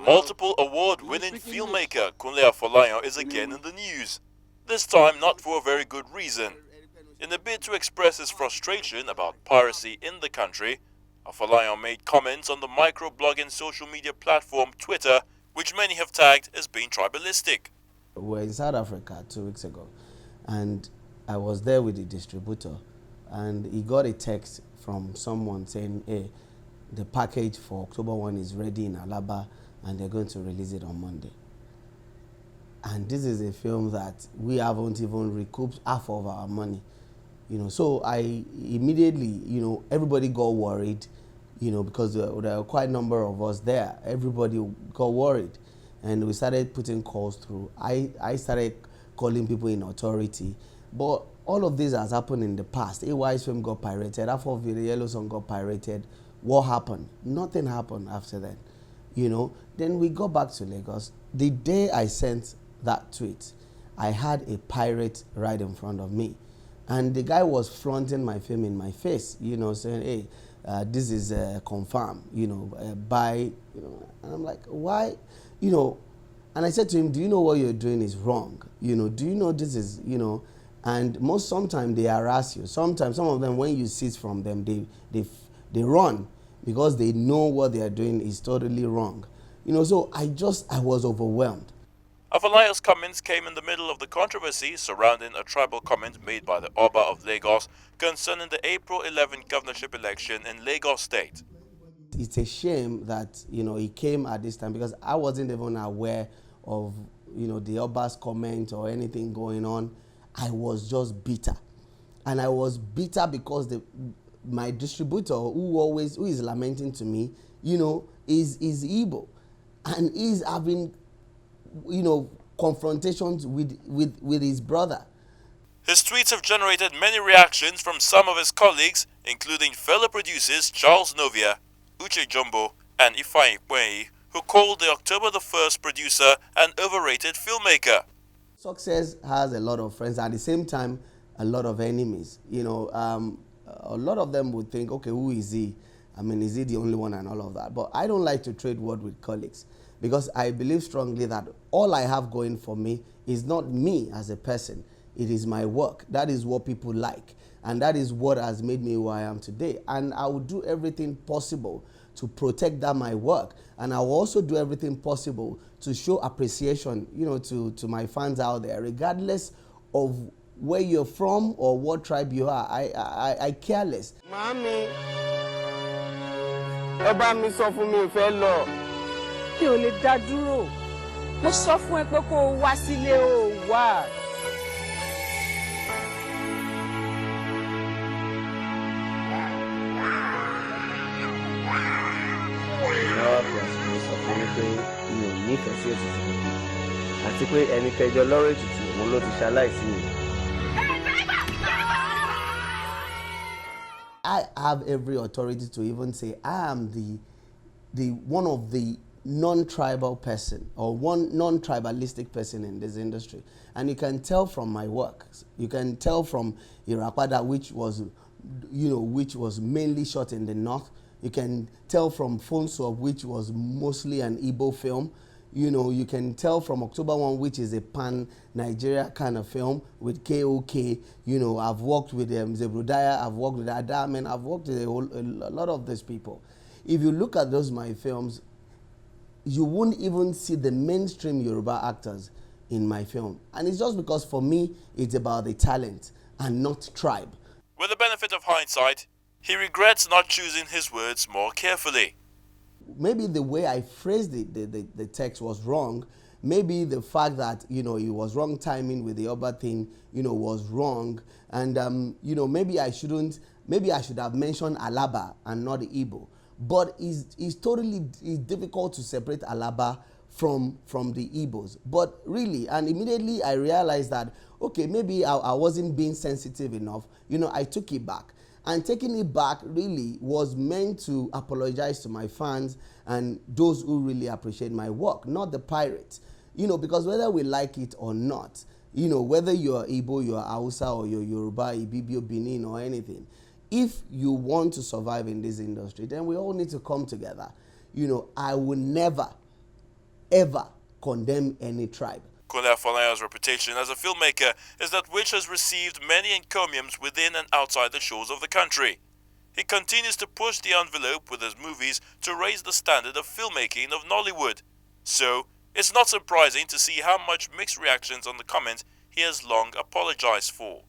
Multiple award-winning filmmaker Kunle Afolayan is again in the news, this time not for a very good reason. In a bid to express his frustration about piracy in the country, Afolayan made comments on the microblogging social media platform Twitter, which many have tagged as being tribalistic. We were in South Africa 2 weeks ago, and I was there with the distributor, and he got a text from someone saying, hey, the package for October 1 is ready in Alaba, and they're going to release it on Monday. And this is a film that we haven't even recouped half of our money. So I immediately, everybody got worried, because there were quite a number of us there. Everybody got worried. And we started putting calls through. I started calling people in authority. But all of this has happened in the past. AY's film got pirated. Half of the Yellow Song got pirated. What happened? Nothing happened after that. Then we got back to Lagos. The day I sent that tweet, I had a pirate right in front of me. And the guy was flaunting my film in my face, saying, hey, this is confirmed, buy, and I'm like, why, and I said to him, do you know what you're doing is wrong? Do you know this is, and sometimes they harass you. Sometimes some of them, when you cease from them, they run because they know what they are doing is totally wrong. So I was overwhelmed. Afolayan's comments came in the middle of the controversy surrounding a tribal comment made by the Oba of Lagos concerning the April 11 governorship election in Lagos State. It's a shame that, he came at this time because I wasn't even aware of, the Oba's comment or anything going on. I was just bitter. And I was bitter because my distributor, who is lamenting to me, is Igbo. And he's having confrontations with his brother. His tweets have generated many reactions from some of his colleagues, including fellow producers Charles Novia, Uche Jumbo, and Ifeanyi Kwenyi, who called the October the 1st producer an overrated filmmaker. Success has a lot of friends, at the same time, a lot of enemies. A lot of them would think, okay, who is he? Is he the only one and all of that? But I don't like to trade word with colleagues because I believe strongly that all I have going for me is not me as a person. It is my work. That is what people like. And that is what has made me who I am today. And I will do everything possible to protect that my work. And I will also do everything possible to show appreciation, to my fans out there, regardless of where you're from or what tribe you are. I care less. Mommy, ẹ mi sọ fún mi ìfẹ́ lọ. Kí o lè dá dúró. Mo sọ fún ẹ pé kó o wá sílé o wá. Nífẹ̀ẹ́ sí ètùtù àti pé ẹni kẹjọ lọ́rọ̀ ètùtù òun ló ti ṣaláìsí mi. I have every authority to even say I am the one of the non-tribal person or one non-tribalistic person in this industry, and you can tell from my work. You can tell from Irapada, which was mainly shot in the north. You can tell from Fonso, which was mostly an Igbo film. You can tell from October 1, which is a pan-Nigeria kind of film with KOK. I've worked with Zebrudaya, I've worked with Adam, and I've worked with a lot of these people. If you look at those my films, you won't even see the mainstream Yoruba actors in my film. And it's just because for me, it's about the talent and not tribe. With the benefit of hindsight, he regrets not choosing his words more carefully. Maybe the way I phrased the text was wrong. Maybe the fact that, it was wrong timing with the Oba thing, was wrong. And, maybe I should have mentioned Alaba and not the Igbo. But it's totally difficult to separate Alaba from the Igbos. But really, and immediately I realized that, okay, maybe I wasn't being sensitive enough. I took it back. And taking it back really was meant to apologize to my fans and those who really appreciate my work, not the pirates. Because whether we like it or not, whether you're Igbo, you're Hausa, or you're Yoruba, Ibibio, Benin, or anything, if you want to survive in this industry, then we all need to come together. You know, I will never, ever condemn any tribe. Kunle Afolayan's reputation as a filmmaker is that which has received many encomiums within and outside the shores of the country. He continues to push the envelope with his movies to raise the standard of filmmaking of Nollywood. So, it's not surprising to see how much mixed reactions on the comments he has long apologized for.